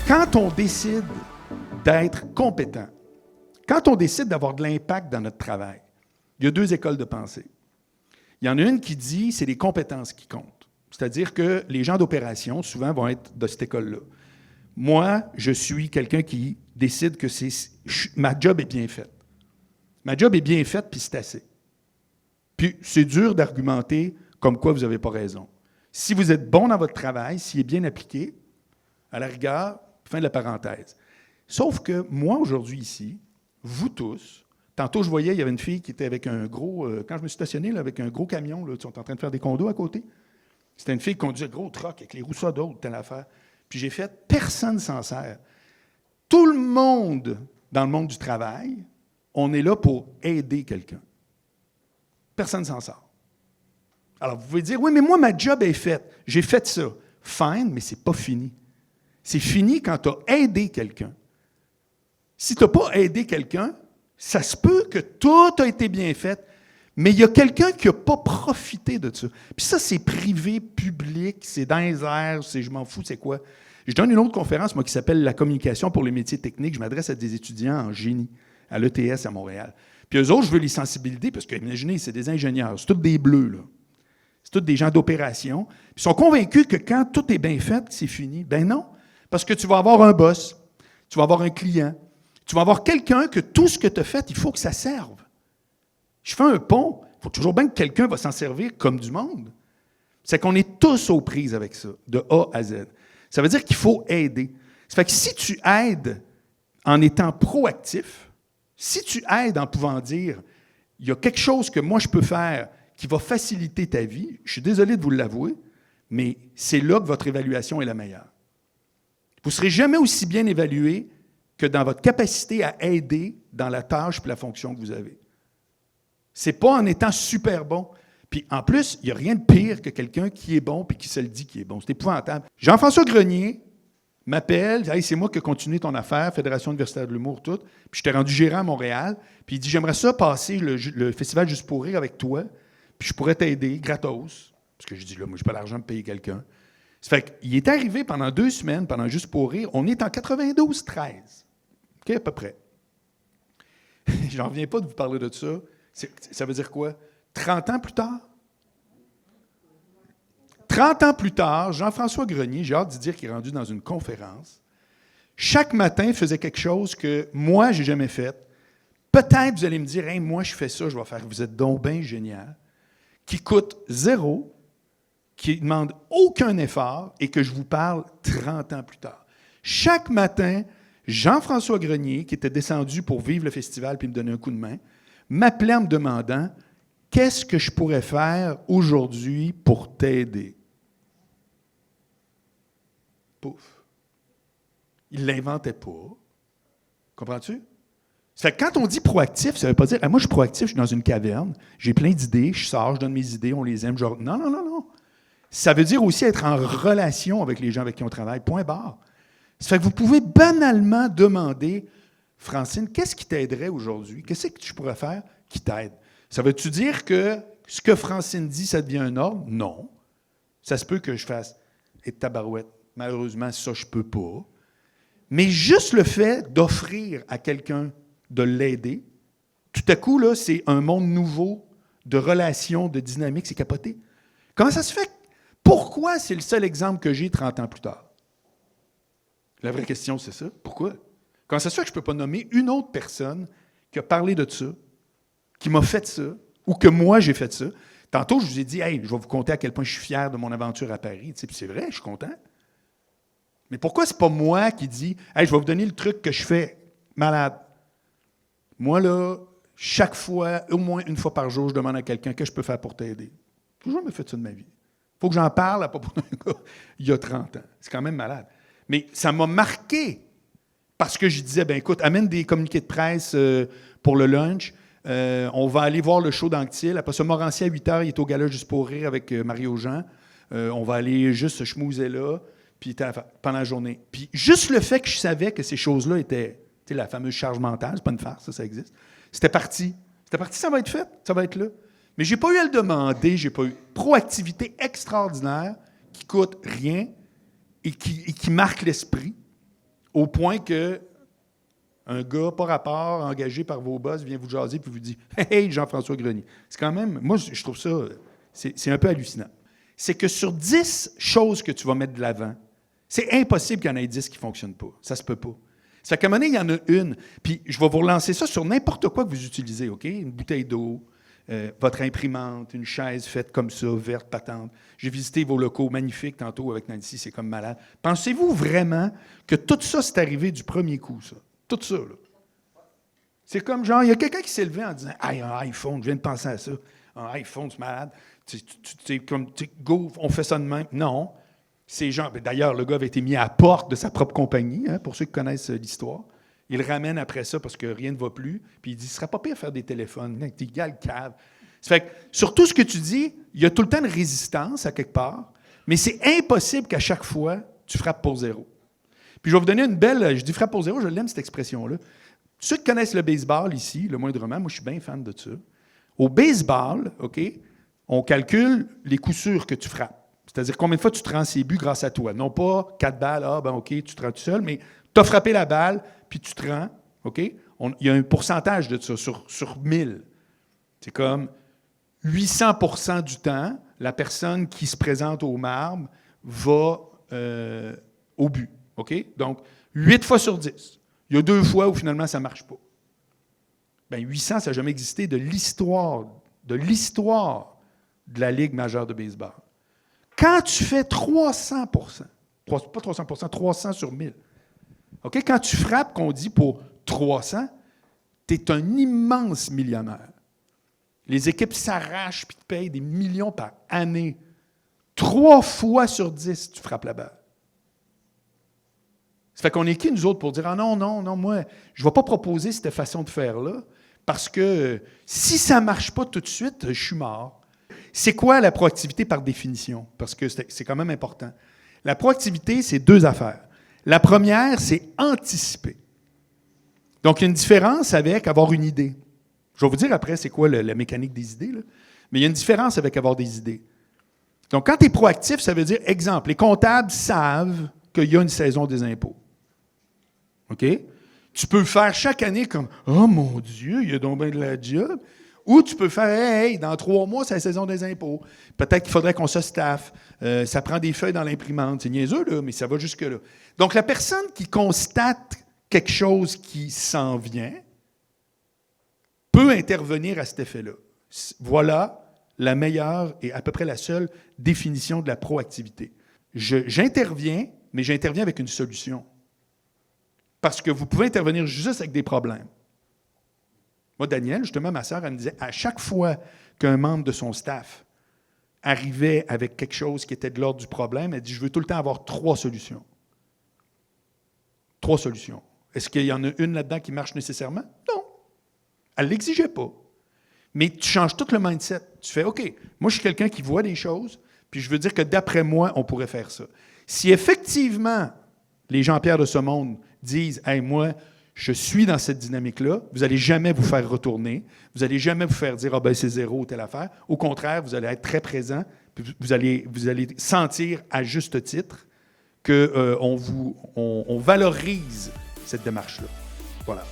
Quand on décide d'être compétent, quand on décide d'avoir de l'impact dans notre travail, il y a deux écoles de pensée. Il y en a une qui dit que c'est les compétences qui comptent. C'est-à-dire que les gens d'opération, souvent, vont être de cette école-là. Moi, je suis quelqu'un qui décide que ma job est bien faite. Ma job est bien faite, puis c'est assez. Puis c'est dur d'argumenter comme quoi vous n'avez pas raison. Si vous êtes bon dans votre travail, s'il est bien appliqué, à la rigueur, fin de la parenthèse. Sauf que moi, aujourd'hui, ici, vous tous, tantôt, je voyais, il y avait une fille qui était avec un gros... quand je me suis stationné, là, avec un gros camion, là, ils sont en train de faire des condos à côté. C'était une fille qui conduisait un gros truck avec les roues ça d'autres, telle affaire. Puis j'ai fait, personne s'en sert. Tout le monde, dans le monde du travail, on est là pour aider quelqu'un. Personne s'en sort. Alors, vous pouvez dire, oui, mais moi, ma job est faite. J'ai fait ça. Fine, mais c'est pas fini. C'est fini quand tu as aidé quelqu'un. Si tu n'as pas aidé quelqu'un, ça se peut que tout a été bien fait, mais il y a quelqu'un qui n'a pas profité de ça. Puis ça, c'est privé, public, c'est dans les airs, c'est je m'en fous, c'est quoi. Je donne une autre conférence, moi, qui s'appelle « La communication pour les métiers techniques ». Je m'adresse à des étudiants en génie, à l'ETS à Montréal. Puis eux autres, je veux les sensibiliser, parce que, imaginez, c'est des ingénieurs, c'est tous des bleus, là. C'est tous des gens d'opération. Puis ils sont convaincus que quand tout est bien fait, c'est fini. Ben non, parce que tu vas avoir un boss, tu vas avoir un client, tu vas avoir quelqu'un que tout ce que tu as fait, il faut que ça serve. Je fais un pont, il faut toujours bien que quelqu'un va s'en servir comme du monde. C'est qu'on est tous aux prises avec ça, de A à Z. Ça veut dire qu'il faut aider. Ça fait que si tu aides en étant proactif, si tu aides en pouvant dire « il y a quelque chose que moi je peux faire qui va faciliter ta vie », je suis désolé de vous l'avouer, mais c'est là que votre évaluation est la meilleure. Vous ne serez jamais aussi bien évalué que dans votre capacité à aider dans la tâche et la fonction que vous avez. Ce n'est pas en étant super bon. Puis en plus, il n'y a rien de pire que quelqu'un qui est bon et qui se le dit qu'il est bon. C'est épouvantable. Jean-François Grenier m'appelle, hey, c'est moi qui ai continué ton affaire, Fédération universitaire de l'humour, tout. Puis je t'ai rendu gérant à Montréal. Puis il dit, j'aimerais ça passer le festival Juste pour rire avec toi. Puis je pourrais t'aider, gratos. Parce que je dis, là, moi, je n'ai pas l'argent de payer quelqu'un. Ça fait qu'il est arrivé pendant 2 semaines, pendant Juste pour rire. On est en 92-13. OK, à peu près. J'en reviens pas de vous parler de ça. Ça veut dire quoi? 30 ans plus tard? 30 ans plus tard, Jean-François Grenier, j'ai hâte de dire qu'il est rendu dans une conférence, chaque matin faisait quelque chose que moi, je n'ai jamais fait. Peut-être vous allez me dire, hey, moi, je fais ça, je vais faire, vous êtes donc bien génial, qui coûte 0, qui ne demande aucun effort et que je vous parle 30 ans plus tard. Chaque matin, Jean-François Grenier, qui était descendu pour vivre le festival puis me donner un coup de main, m'appelait en me demandant « Qu'est-ce que je pourrais faire aujourd'hui pour t'aider? » Pouf. Il ne l'inventait pas. Comprends-tu? Ça fait que quand on dit proactif, ça ne veut pas dire moi, je suis proactif, je suis dans une caverne, j'ai plein d'idées, je sors, je donne mes idées, on les aime. Genre, non, non, non, non. Ça veut dire aussi être en relation avec les gens avec qui on travaille. Point barre. Ça fait que vous pouvez banalement demander Francine, qu'est-ce qui t'aiderait aujourd'hui? Qu'est-ce que tu pourrais faire qui t'aide? Ça veut-tu dire que ce que Francine dit, ça devient un ordre? Non. Ça se peut que je fasse « Et tabarouette, malheureusement, ça, je ne peux pas. » Mais juste le fait d'offrir à quelqu'un de l'aider, tout à coup, là, c'est un monde nouveau de relations, de dynamique, c'est capoté. Comment ça se fait? Pourquoi c'est le seul exemple que j'ai 30 ans plus tard? La vraie question, c'est ça. Pourquoi? Comment ça se fait que je ne peux pas nommer une autre personne qui a parlé de ça, qui m'a fait ça, ou que moi, j'ai fait ça? Tantôt, je vous ai dit, hey, je vais vous conter à quel point je suis fier de mon aventure à Paris. Tu sais, puis c'est vrai, je suis content. Mais pourquoi c'est pas moi qui dis, hey, je vais vous donner le truc que je fais malade? Moi, là, chaque fois, au moins une fois par jour, je demande à quelqu'un qu'est-ce que je peux faire pour t'aider. J'ai toujours me fait ça de ma vie. Il faut que j'en parle à propos d'un gars il y a 30 ans. C'est quand même malade. Mais ça m'a marqué parce que je disais, ben écoute, amène des communiqués de presse pour le lunch. On va aller voir le show d'Anctil. Après ça, Morancier à 8 h, il est au gala Juste pour rire avec Mario Jean. On va aller juste se schmouser là, puis pendant la journée. Puis juste le fait que je savais que ces choses-là étaient, tu sais, la fameuse charge mentale, c'est pas une farce, ça existe. C'était parti. C'était parti, ça va être fait, ça va être là. Mais j'ai pas eu à le demander, j'ai pas eu proactivité extraordinaire qui coûte rien et qui marque l'esprit. au point que un gars, par rapport, engagé par vos boss, vient vous jaser puis vous dit « Hey, Jean-François Grenier ». C'est quand même, moi, je trouve ça, c'est un peu hallucinant. C'est que sur 10 choses que tu vas mettre de l'avant, c'est impossible qu'il y en ait 10 qui ne fonctionnent pas. Ça se peut pas. Ça fait qu'à un moment donné, il y en a une. Puis je vais vous relancer ça sur n'importe quoi que vous utilisez, OK? Une bouteille d'eau, votre imprimante, une chaise faite comme ça, verte, patente. J'ai visité vos locaux magnifiques tantôt avec Nancy, c'est comme malade. Pensez-vous vraiment que tout ça, c'est arrivé du premier coup, ça? Tout ça, là. C'est comme genre, il y a quelqu'un qui s'est levé en disant « Hey, un iPhone, je viens de penser à ça. Un iPhone, c'est malade. Go, on fait ça de même. » Non. Ces gens, d'ailleurs, le gars avait été mis à la porte de sa propre compagnie, hein, pour ceux qui connaissent l'histoire. Il le ramène après ça parce que rien ne va plus. Puis il dit, ce ne serait pas pire faire des téléphones. T'es égal cave. Ça fait que, sur tout ce que tu dis, il y a tout le temps de résistance à quelque part, mais c'est impossible qu'à chaque fois, tu frappes pour zéro. Puis je vais vous donner une belle, je dis frappe pour zéro, je l'aime cette expression-là. Ceux qui connaissent le baseball ici, le moindrement, moi je suis bien fan de ça. Au baseball, OK, on calcule les coups sûrs que tu frappes. C'est-à-dire combien de fois tu te rends ces buts grâce à toi. Non pas 4 balles, OK, tu te rends tout seul, mais tu as frappé la balle, puis tu te rends, OK? Il y a un pourcentage de ça sur 1000. C'est comme 800% du temps, la personne qui se présente au marbre va au but, OK? Donc, 8 fois sur 10. Il y a 2 fois où finalement ça ne marche pas. Bien, 800, ça n'a jamais existé de l'histoire de la Ligue majeure de baseball. Quand tu fais 300%, pas 300%, 300 sur 1000, OK? Quand tu frappes, qu'on dit pour 300, tu es un immense millionnaire. Les équipes s'arrachent et te payent des millions par année. 3 fois sur 10, tu frappes la balle. Ça fait qu'on est qui, nous autres, pour dire « Ah non, moi, je ne vais pas proposer cette façon de faire-là, parce que si ça ne marche pas tout de suite, je suis mort. » C'est quoi la proactivité par définition? Parce que c'est quand même important. La proactivité, c'est 2 affaires. La première, c'est anticiper. Donc, il y a une différence avec avoir une idée. Je vais vous dire après c'est quoi la mécanique des idées, là. Mais il y a une différence avec avoir des idées. Donc, quand tu es proactif, ça veut dire, exemple, les comptables savent qu'il y a une saison des impôts. OK? Tu peux faire chaque année comme « Oh mon Dieu, il y a donc bien de la job ». Ou tu peux faire « Hey, dans 3 mois, c'est la saison des impôts. Peut-être qu'il faudrait qu'on se staffe. Ça prend des feuilles dans l'imprimante. » C'est niaiseux, là, mais ça va jusque-là. Donc, la personne qui constate quelque chose qui s'en vient peut intervenir à cet effet-là. Voilà la meilleure et à peu près la seule définition de la proactivité. J'interviens, mais j'interviens avec une solution. Parce que vous pouvez intervenir juste avec des problèmes. Moi, Daniel, justement, ma sœur, elle me disait, à chaque fois qu'un membre de son staff arrivait avec quelque chose qui était de l'ordre du problème, elle dit, je veux tout le temps avoir 3 solutions. 3 solutions. Est-ce qu'il y en a une là-dedans qui marche nécessairement? Non. Elle ne l'exigeait pas. Mais tu changes tout le mindset. Tu fais, OK, moi, je suis quelqu'un qui voit des choses, puis je veux dire que d'après moi, on pourrait faire ça. Si effectivement, les Jean-Pierre de ce monde disent, hey, moi, je suis dans cette dynamique-là, vous n'allez jamais vous faire retourner, vous n'allez jamais vous faire dire, ah ben c'est zéro ou telle affaire. Au contraire, vous allez être très présent, puis vous allez sentir à juste titre qu'on valorise cette démarche-là. Voilà.